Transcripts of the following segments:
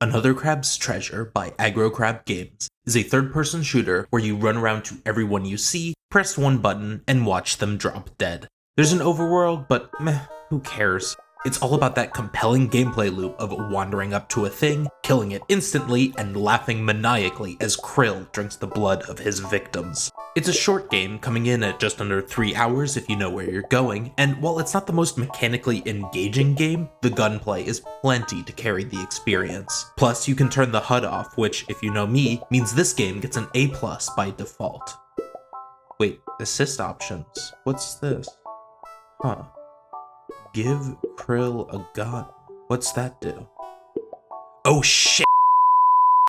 Another Crab's Treasure by Aggro Crab Games is a third-person shooter where you run around to everyone you see, press one button, and watch them drop dead. There's an overworld, but meh, who cares? It's all about that compelling gameplay loop of wandering up to a thing, killing it instantly, and laughing maniacally as Krill drinks the blood of his victims. It's a short game, coming in at just under 3 hours if you know where you're going, and while it's not the most mechanically engaging game, the gunplay is plenty to carry the experience. Plus, you can turn the HUD off, which, if you know me, means this game gets an A+ by default. Wait, assist options? What's this? Huh. Give Krill a gun. What's that do? Oh shit!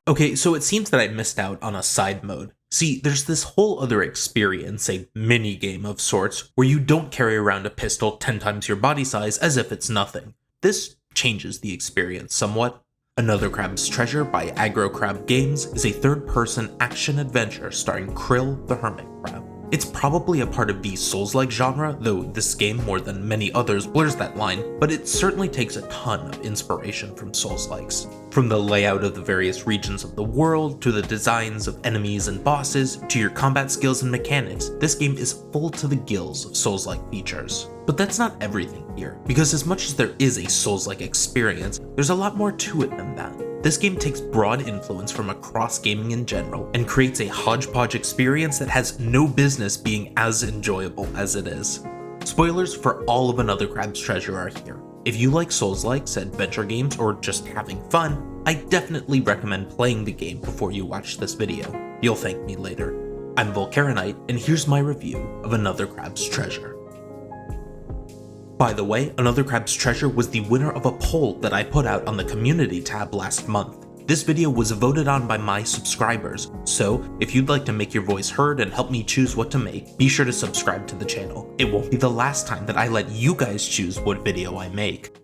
Okay, so it seems that I missed out on a side mode. See, there's this whole other experience, a mini-game of sorts, where you don't carry around a pistol 10 times your body size as if it's nothing. This changes the experience somewhat. Another Crab's Treasure by Aggro Crab Games is a third-person action-adventure starring Krill the Hermit Crab. It's probably a part of the Souls-like genre, though this game, more than many others, blurs that line, but it certainly takes a ton of inspiration from Souls-likes. From the layout of the various regions of the world, to the designs of enemies and bosses, to your combat skills and mechanics, this game is full to the gills of Souls-like features. But that's not everything here, because as much as there is a Souls-like experience, there's a lot more to it than that. This game takes broad influence from across gaming in general, and creates a hodgepodge experience that has no business being as enjoyable as it is. Spoilers for all of Another Crab's Treasure are here. If you like Souls-likes, adventure games, or just having fun, I definitely recommend playing the game before you watch this video. You'll thank me later. I'm Volcaronite, and here's my review of Another Crab's Treasure. By the way, Another Crab's Treasure was the winner of a poll that I put out on the community tab last month. This video was voted on by my subscribers, so if you'd like to make your voice heard and help me choose what to make, be sure to subscribe to the channel. It won't be the last time that I let you guys choose what video I make.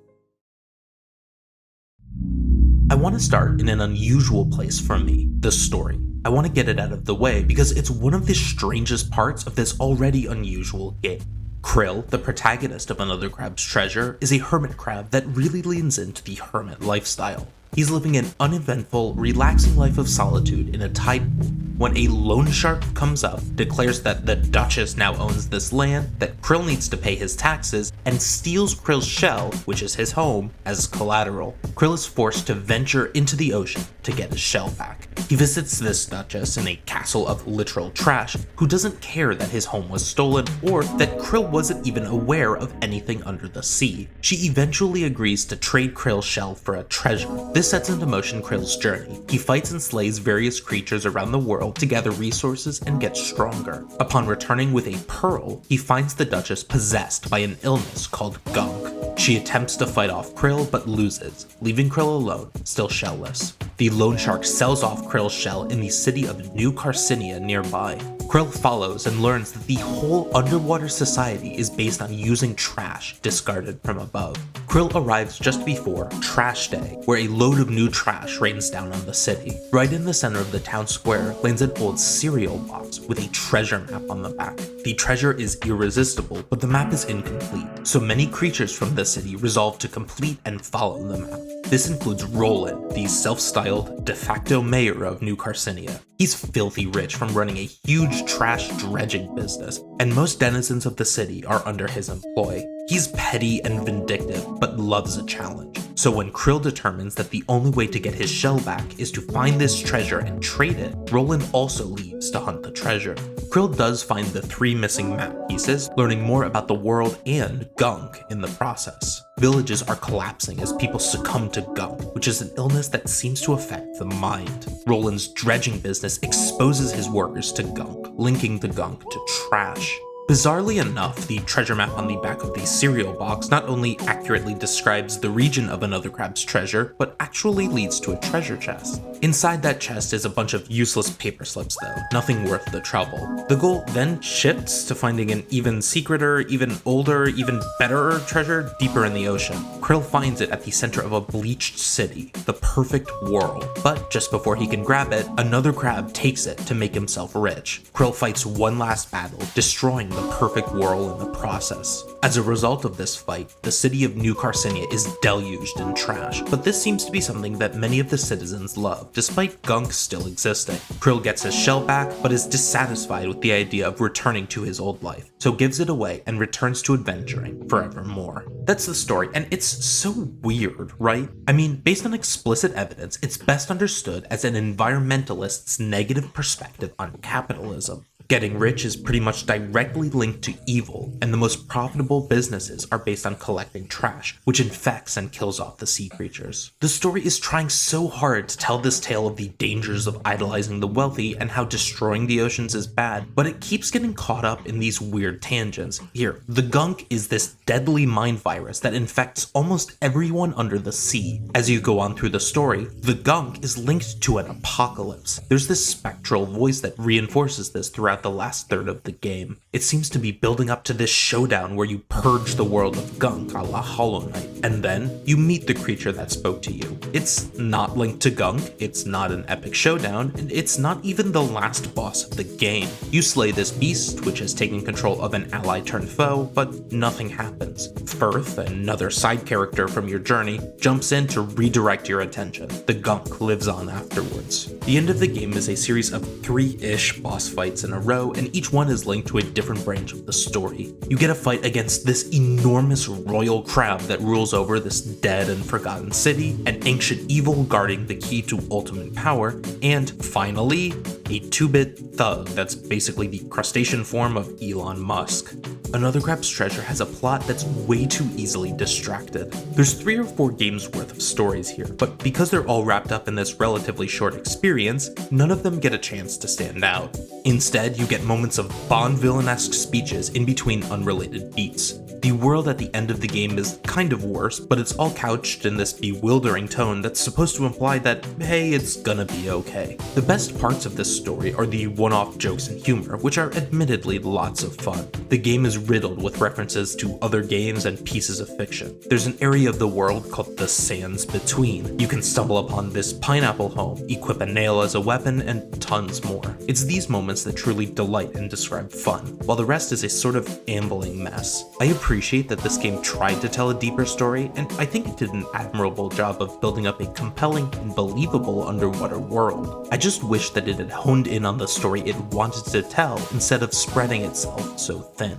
I want to start in an unusual place for me, the story. I want to get it out of the way because it's one of the strangest parts of this already unusual game. Krill, the protagonist of Another Crab's Treasure, is a hermit crab that really leans into the hermit lifestyle. He's living an uneventful, relaxing life of solitude in a tide pool when a loan shark comes up, declares that the Duchess now owns this land, that Krill needs to pay his taxes, and steals Krill's shell, which is his home, as collateral. Krill is forced to venture into the ocean to get his shell back. He visits this Duchess in a castle of literal trash, who doesn't care that his home was stolen or that Krill wasn't even aware of anything under the sea. She eventually agrees to trade Krill's shell for a treasure. This sets into motion Krill's journey. He fights and slays various creatures around the world to gather resources and get stronger. Upon returning with a pearl, he finds the Duchess possessed by an illness called gunk. She attempts to fight off Krill but loses, leaving Krill alone, still shellless. The loan shark sells off Krill's shell in the city of New Carcinia nearby. Krill follows and learns that the whole underwater society is based on using trash discarded from above. Krill arrives just before Trash Day, where a load of new trash rains down on the city. Right in the center of the town square lands an old cereal box with a treasure map on the back. The treasure is irresistible, but the map is incomplete, so many creatures from the city resolve to complete and follow the map. This includes Roland, the self-styled de facto mayor of New Carcinia. He's filthy rich from running a huge trash dredging business, and most denizens of the city are under his employ. He's petty and vindictive, but loves a challenge. So when Krill determines that the only way to get his shell back is to find this treasure and trade it, Roland also leaves to hunt the treasure. Krill does find the 3 missing map pieces, learning more about the world and gunk in the process. Villages are collapsing as people succumb to gunk, which is an illness that seems to affect the mind. Roland's dredging business exposes his workers to gunk, linking the gunk to trash. Bizarrely enough, the treasure map on the back of the cereal box not only accurately describes the region of Another Crab's Treasure, but actually leads to a treasure chest. Inside that chest is a bunch of useless paper slips though, nothing worth the trouble. The goal then shifts to finding an even secreter, even older, even better treasure deeper in the ocean. Krill finds it at the center of a bleached city, the perfect world. But just before he can grab it, another crab takes it to make himself rich. Krill fights one last battle, destroying the the perfect whirl in the process. As a result of this fight, the city of New Carcinia is deluged in trash, but this seems to be something that many of the citizens love, despite gunk still existing. Krill gets his shell back, but is dissatisfied with the idea of returning to his old life, so gives it away and returns to adventuring forevermore. That's the story, and it's so weird, right? I mean, based on explicit evidence, it's best understood as an environmentalist's negative perspective on capitalism. Getting rich is pretty much directly linked to evil, and the most profitable businesses are based on collecting trash, which infects and kills off the sea creatures. The story is trying so hard to tell this tale of the dangers of idolizing the wealthy and how destroying the oceans is bad, but it keeps getting caught up in these weird tangents. Here, the gunk is this deadly mind virus that infects almost everyone under the sea. As you go on through the story, the gunk is linked to an apocalypse. There's this spectral voice that reinforces this throughout the last third of the game. It seems to be building up to this showdown where you purge the world of gunk a la Hollow Knight, and then you meet the creature that spoke to you. It's not linked to gunk, it's not an epic showdown, and it's not even the last boss of the game. You slay this beast, which has taken control of an ally turned foe, but nothing happens. Firth, another side character from your journey, jumps in to redirect your attention. The gunk lives on afterwards. The end of the game is a series of 3-ish boss fights in a row, and each one is linked to a different branch of the story. You get a fight against this enormous royal crab that rules over this dead and forgotten city, an ancient evil guarding the key to ultimate power, and finally, a 2-bit thug that's basically the crustacean form of Elon Musk. Another Crab's Treasure has a plot that's way too easily distracted. There's 3 or 4 games worth of stories here, but because they're all wrapped up in this relatively short experience, none of them get a chance to stand out. Instead, you get moments of Bond villain-esque speeches in between unrelated beats. The world at the end of the game is kind of worse, but it's all couched in this bewildering tone that's supposed to imply that, hey, it's gonna be okay. The best parts of this story are the one-off jokes and humor, which are admittedly lots of fun. The game is riddled with references to other games and pieces of fiction. There's an area of the world called the Sands Between. You can stumble upon this pineapple home, equip a nail as a weapon, and tons more. It's these moments that truly delight and describe fun, while the rest is a sort of ambling mess. I appreciate that this game tried to tell a deeper story, and I think it did an admirable job of building up a compelling and believable underwater world. I just wish that it had honed in on the story it wanted to tell instead of spreading itself so thin.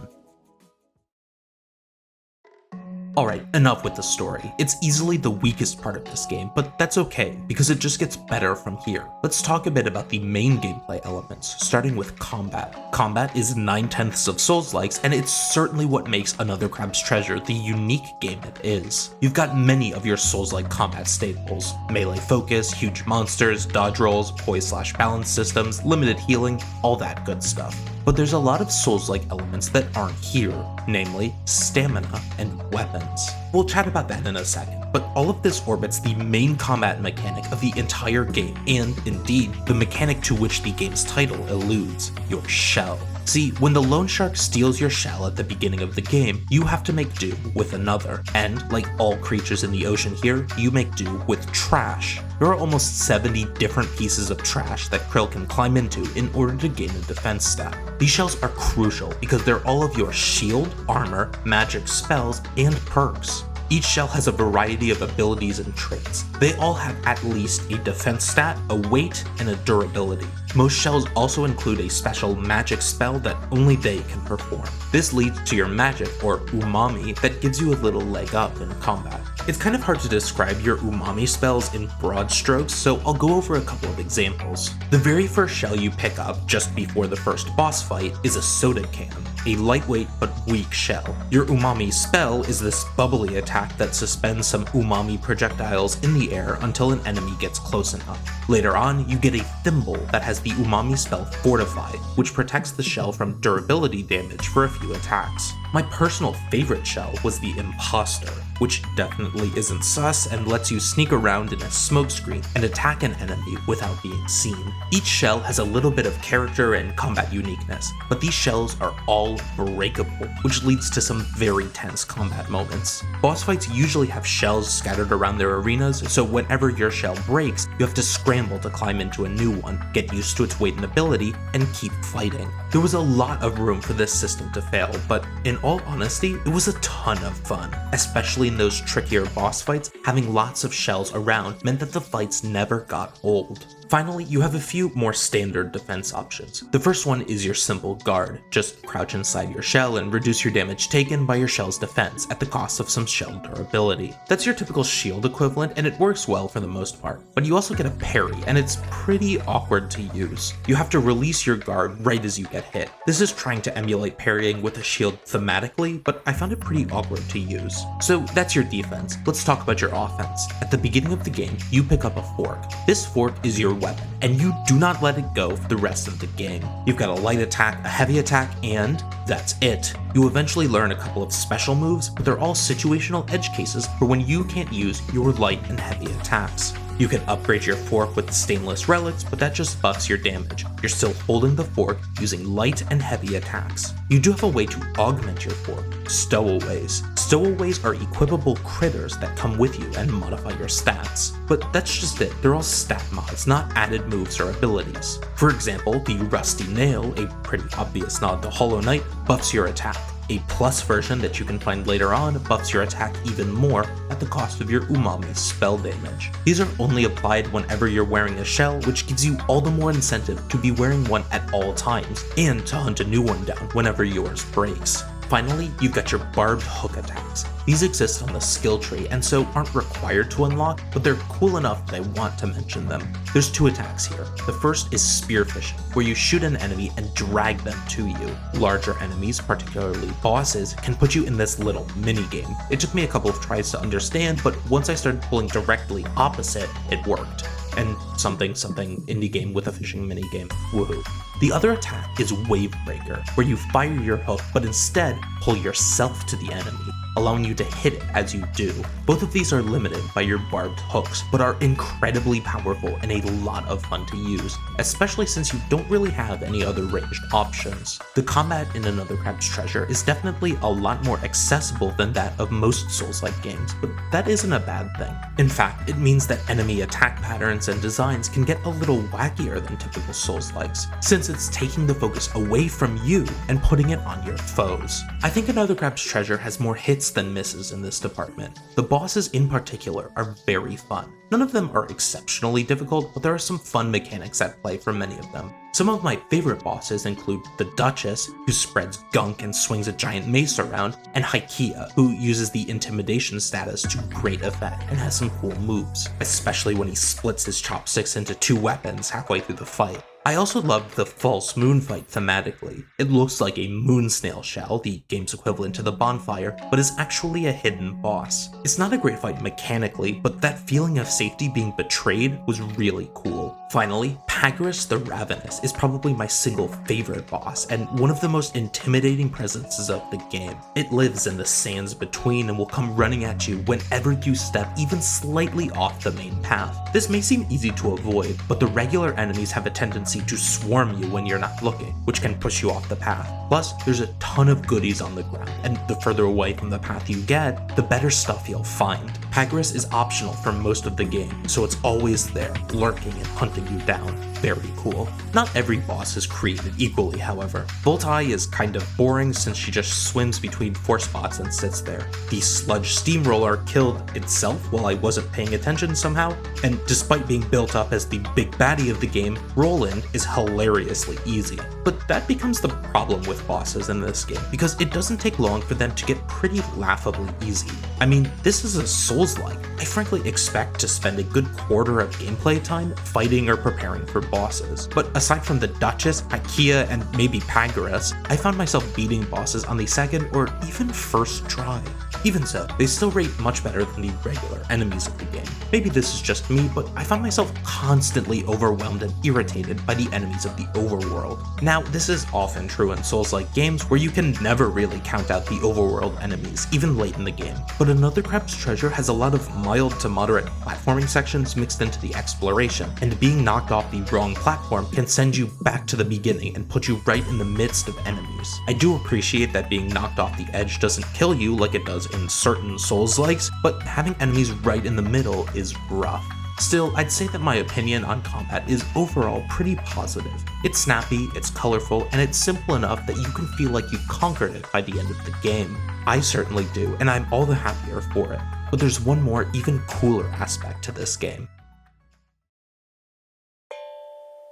Alright, enough with the story. It's easily the weakest part of this game, but that's okay, because it just gets better from here. Let's talk a bit about the main gameplay elements, starting with combat. Combat is 9/10 of Souls-likes, and it's certainly what makes Another Crab's Treasure the unique game it is. You've got many of your Souls-like combat staples: melee focus, huge monsters, dodge rolls, poise/balance systems, limited healing, all that good stuff. But there's a lot of Souls-like elements that aren't here, namely stamina and weapons. We'll chat about that in a second, but all of this orbits the main combat mechanic of the entire game, and indeed, the mechanic to which the game's title alludes: your shell. See, when the loan shark steals your shell at the beginning of the game, you have to make do with another, and like all creatures in the ocean here, you make do with trash. There are almost 70 different pieces of trash that Krill can climb into in order to gain a defense stat. These shells are crucial because they're all of your shield, armor, magic spells, and perks. Each shell has a variety of abilities and traits. They all have at least a defense stat, a weight, and a durability. Most shells also include a special magic spell that only they can perform. This leads to your magic, or umami, that gives you a little leg up in combat. It's kind of hard to describe your umami spells in broad strokes, so I'll go over a couple of examples. The very first shell you pick up just before the first boss fight is a soda can, a lightweight but weak shell. Your umami spell is this bubbly attack that suspends some umami projectiles in the air until an enemy gets close enough. Later on, you get a thimble that has the umami spell Fortify, which protects the shell from durability damage for a few attacks. My personal favorite shell was the Imposter, which definitely isn't sus and lets you sneak around in a smokescreen and attack an enemy without being seen. Each shell has a little bit of character and combat uniqueness, but these shells are all breakable, which leads to some very tense combat moments. Boss fights usually have shells scattered around their arenas, so whenever your shell breaks, you have to scramble to climb into a new one, get used to its weight and ability, and keep fighting. There was a lot of room for this system to fail, but in all honesty, it was a ton of fun. Especially in those trickier boss fights, having lots of shells around meant that the fights never got old. Finally, you have a few more standard defense options. The first one is your simple guard. Just crouch inside your shell and reduce your damage taken by your shell's defense at the cost of some shell durability. That's your typical shield equivalent, and it works well for the most part. But you also get a parry, and it's pretty awkward to use. You have to release your guard right as you get hit. This is trying to emulate parrying with a shield thematically, but I found it pretty awkward to use. So that's your defense. Let's talk about your offense. At the beginning of the game, you pick up a fork. This fork is your weapon, and you do not let it go for the rest of the game. You've got a light attack, a heavy attack, and that's it. You eventually learn a couple of special moves, but they're all situational edge cases for when you can't use your light and heavy attacks. You can upgrade your fork with stainless relics, but that just buffs your damage. You're still holding the fork using light and heavy attacks. You do have a way to augment your fork, stowaways. Stowaways are equipable critters that come with you and modify your stats. But that's just it, they're all stat mods, not added moves or abilities. For example, the Rusty Nail, a pretty obvious nod to Hollow Knight, buffs your attack. A plus version that you can find later on buffs your attack even more at the cost of your umami spell damage. These are only applied whenever you're wearing a shell, which gives you all the more incentive to be wearing one at all times, and to hunt a new one down whenever yours breaks. Finally, you've got your barbed hook attacks. These exist on the skill tree and so aren't required to unlock, but they're cool enough that I want to mention them. There's two attacks here. The first is spearfishing, where you shoot an enemy and drag them to you. Larger enemies, particularly bosses, can put you in this little mini-game. It took me a couple of tries to understand, but once I started pulling directly opposite, it worked. And something indie game with a fishing minigame. Woohoo. The other attack is Wave Breaker, where you fire your hook but instead pull yourself to the enemy, allowing you to hit it as you do. Both of these are limited by your barbed hooks, but are incredibly powerful and a lot of fun to use, especially since you don't really have any other ranged options. The combat in Another Crab's Treasure is definitely a lot more accessible than that of most Souls-like games, but that isn't a bad thing. In fact, it means that enemy attack patterns and designs can get a little wackier than typical Souls-likes, since it's taking the focus away from you and putting it on your foes. I think Another Crab's Treasure has more hits than misses in this department. The bosses in particular are very fun. None of them are exceptionally difficult, but there are some fun mechanics at play for many of them. Some of my favorite bosses include the Duchess, who spreads gunk and swings a giant mace around, and Hykeia, who uses the intimidation status to great effect and has some cool moves, especially when he splits his chopsticks into two weapons halfway through the fight. I also loved the False Moon fight thematically. It looks like a moon snail shell, the game's equivalent to the bonfire, but is actually a hidden boss. It's not a great fight mechanically, but that feeling of safety being betrayed was really cool. Finally, Pagarus the Ravenous is probably my single favorite boss, and one of the most intimidating presences of the game. It lives in the sands between and will come running at you whenever you step even slightly off the main path. This may seem easy to avoid, but the regular enemies have a tendency to swarm you when you're not looking, which can push you off the path. Plus, there's a ton of goodies on the ground, and the further away from the path you get, the better stuff you'll find. Pagarus is optional for most of the game, so it's always there, lurking and hunting you down. Very cool. Not every boss is created equally, however. Voltai is kind of boring since she just swims between 4 spots and sits there. The sludge steamroller killed itself while I wasn't paying attention somehow, and despite being built up as the big baddie of the game, Roland is hilariously easy. But that becomes the problem with bosses in this game, because it doesn't take long for them to get pretty laughably easy. I mean, this is a Souls-like. I frankly expect to spend a good quarter of gameplay time fighting or preparing for bosses. But aside from the Duchess, Hykeia, and maybe Pagarus, I found myself beating bosses on the second or even first try. Even so, they still rate much better than the regular enemies of the game. Maybe this is just me, but I found myself constantly overwhelmed and irritated by the enemies of the overworld. Now, this is often true in Souls-like games where you can never really count out the overworld enemies, even late in the game. But Another Crab's Treasure has a lot of mild to moderate platforming sections mixed into the exploration, and being knocked off the wrong platform can send you back to the beginning and put you right in the midst of enemies. I do appreciate that being knocked off the edge doesn't kill you like it does in certain Souls-likes, but having enemies right in the middle is rough. Still, I'd say that my opinion on combat is overall pretty positive. It's snappy, it's colorful, and it's simple enough that you can feel like you conquered it by the end of the game. I certainly do, and I'm all the happier for it. But there's one more, even cooler aspect to this game.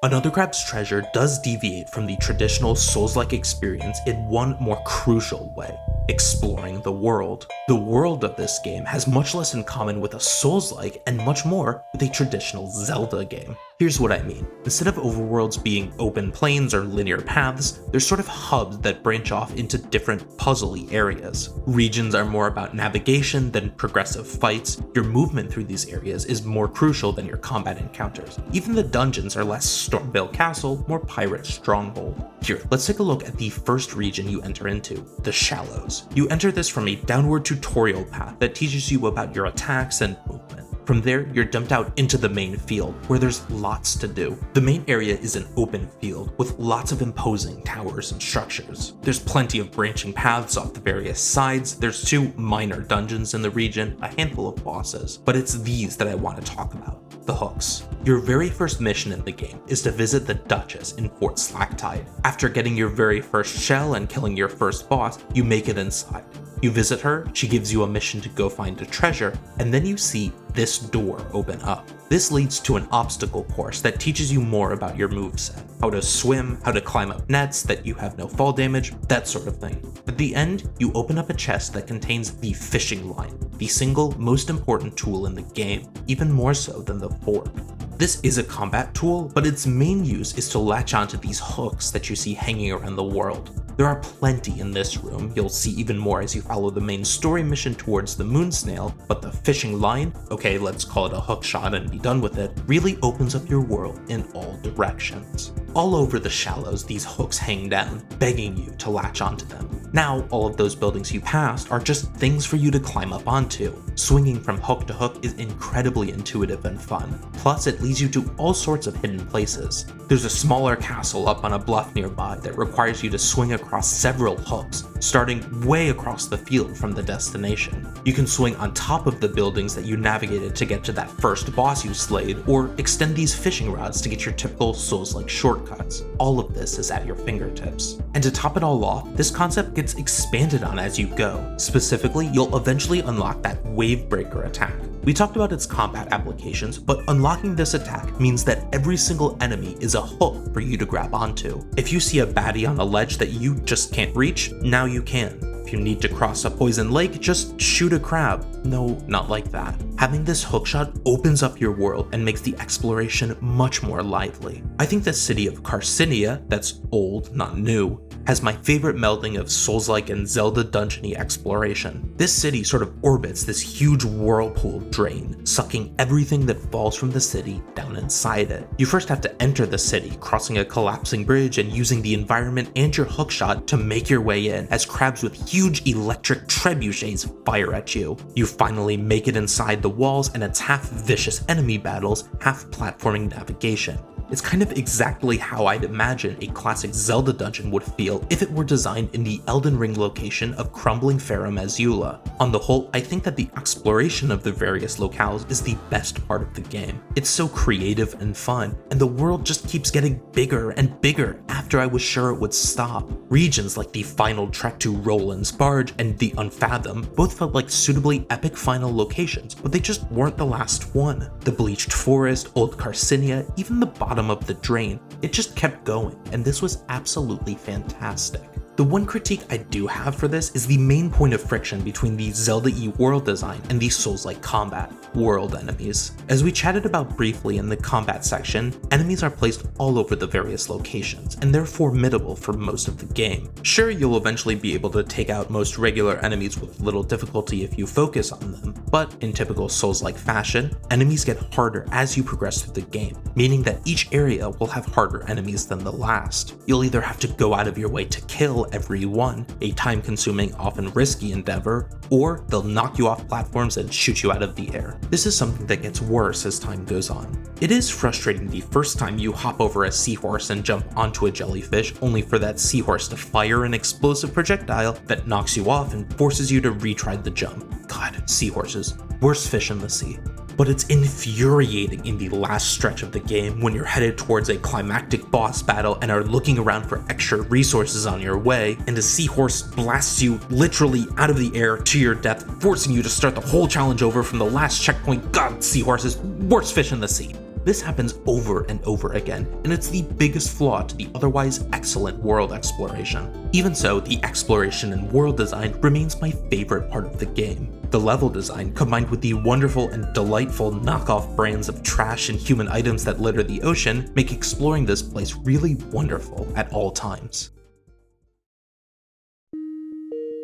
Another Crab's Treasure does deviate from the traditional Souls-like experience in one more crucial way: exploring the world. The world of this game has much less in common with a Souls-like and much more with a traditional Zelda game. Here's what I mean. Instead of overworlds being open plains or linear paths, they're sort of hubs that branch off into different puzzly areas. Regions are more about navigation than progressive fights. Your movement through these areas is more crucial than your combat encounters. Even the dungeons are less Stormvale Castle, more Pirate Stronghold. Here, let's take a look at the first region you enter into, the Shallows. You enter this from a downward tutorial path that teaches you about your attacks and movement. From there, you're dumped out into the main field, where there's lots to do. The main area is an open field, with lots of imposing towers and structures. There's plenty of branching paths off the various sides, there's 2 minor dungeons in the region, a handful of bosses, but it's these that I want to talk about. The hooks. Your very first mission in the game is to visit the Duchess in Fort Slacktide. After getting your very first shell and killing your first boss, you make it inside. You visit her, she gives you a mission to go find a treasure, and then you see this door open up. This leads to an obstacle course that teaches you more about your moveset, how to swim, how to climb up nets, that you have no fall damage, that sort of thing. At the end, you open up a chest that contains the fishing line, the single most important tool in the game, even more so than the fork. This is a combat tool, but its main use is to latch onto these hooks that you see hanging around the world. There are plenty in this room, you'll see even more as you follow the main story mission towards the moon snail, but the fishing line, okay, let's call it a hook shot and be done with it, really opens up your world in all directions. All over the Shallows, these hooks hang down, begging you to latch onto them. Now, all of those buildings you passed are just things for you to climb up onto. Swinging from hook to hook is incredibly intuitive and fun, plus it leads you to all sorts of hidden places. There's a smaller castle up on a bluff nearby that requires you to swing across several hooks, starting way across the field from the destination. You can swing on top of the buildings that you navigated to get to that first boss you slayed, or extend these fishing rods to get your typical Souls-like shortcuts. All of this is at your fingertips. And to top it all off, this concept gets expanded on as you go. Specifically, you'll eventually unlock that Wave Breaker attack. We talked about its combat applications, but unlocking this attack means that every single enemy is a hook for you to grab onto. If you see a baddie on a ledge that you just can't reach, now you can. If you need to cross a poison lake, just shoot a crab. No, not like that. Having this hookshot opens up your world and makes the exploration much more lively. I think the city of Carcinia, that's old, not new, has my favorite melding of Souls-like and Zelda dungeony exploration. This city sort of orbits this huge whirlpool drain, sucking everything that falls from the city down inside it. You first have to enter the city, crossing a collapsing bridge and using the environment and your hookshot to make your way in as crabs with huge electric trebuchets fire at you. You finally make it inside the walls, and it's half vicious enemy battles, half platforming navigation. It's kind of exactly how I'd imagine a classic Zelda dungeon would feel if it were designed in the Elden Ring location of crumbling Farum Azula. On the whole, I think that the exploration of the various locales is the best part of the game. It's so creative and fun, and the world just keeps getting bigger and bigger after I was sure it would stop. Regions like the final trek to Roland's Barge and the Unfathom both felt like suitably epic final locations, but they just weren't the last one. The Bleached Forest, Old Carcinia, even the bottom of the drain, it just kept going, and this was absolutely fantastic. The one critique I do have for this is the main point of friction between the Zelda-y world design and the Souls-like combat. world enemies. As we chatted about briefly in the combat section, enemies are placed all over the various locations, and they're formidable for most of the game. Sure, you'll eventually be able to take out most regular enemies with little difficulty if you focus on them, but in typical Souls-like fashion, enemies get harder as you progress through the game, meaning that each area will have harder enemies than the last. You'll either have to go out of your way to kill every one, a time-consuming, often risky endeavor, or they'll knock you off platforms and shoot you out of the air. This is something that gets worse as time goes on. It is frustrating the first time you hop over a seahorse and jump onto a jellyfish, only for that seahorse to fire an explosive projectile that knocks you off and forces you to retry the jump. God, seahorses. Worst fish in the sea. But it's infuriating in the last stretch of the game when you're headed towards a climactic boss battle and are looking around for extra resources on your way, and a seahorse blasts you literally out of the air to your death, forcing you to start the whole challenge over from the last checkpoint. God, seahorses, worst fish in the sea. This happens over and over again, and it's the biggest flaw to the otherwise excellent world exploration. Even so, the exploration and world design remains my favorite part of the game. The level design, combined with the wonderful and delightful knockoff brands of trash and human items that litter the ocean, make exploring this place really wonderful at all times.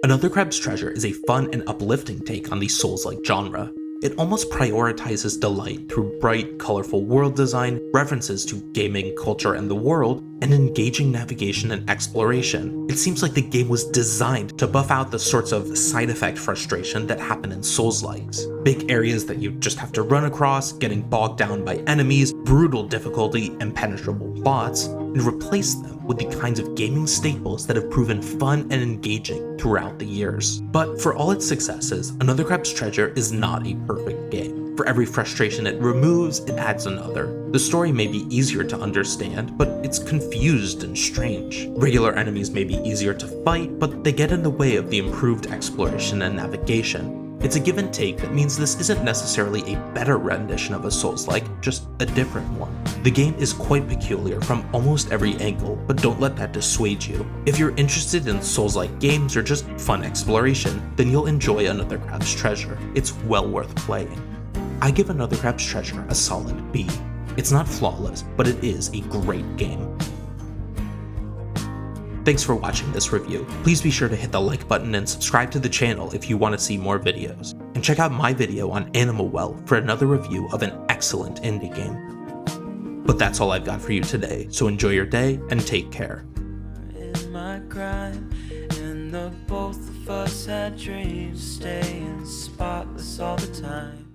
Another Crab's Treasure is a fun and uplifting take on the Souls-like genre. It almost prioritizes delight through bright, colorful world design, references to gaming, culture, and the world, and engaging navigation and exploration. It seems like the game was designed to buff out the sorts of side effect frustration that happen in Souls-likes. Big areas that you just have to run across, getting bogged down by enemies, brutal difficulty, impenetrable plots, and replace them with the kinds of gaming staples that have proven fun and engaging throughout the years. But for all its successes, Another Crab's Treasure is not a perfect game. For every frustration it removes, it adds another. The story may be easier to understand, but it's confused and strange. Regular enemies may be easier to fight, but they get in the way of the improved exploration and navigation. It's a give and take that means this isn't necessarily a better rendition of a Souls-like, just a different one. The game is quite peculiar from almost every angle, but don't let that dissuade you. If you're interested in Souls-like games or just fun exploration, then you'll enjoy Another Crab's Treasure. It's well worth playing. I give Another Crab's Treasure a solid B. It's not flawless, but it is a great game. Thanks for watching this review. Please be sure to hit the like button and subscribe to the channel if you want to see more videos. And check out my video on Animal Well for another review of an excellent indie game. But that's all I've got for you today, so enjoy your day and take care. My crime, and the both of us had dreams, staying spotless all the time.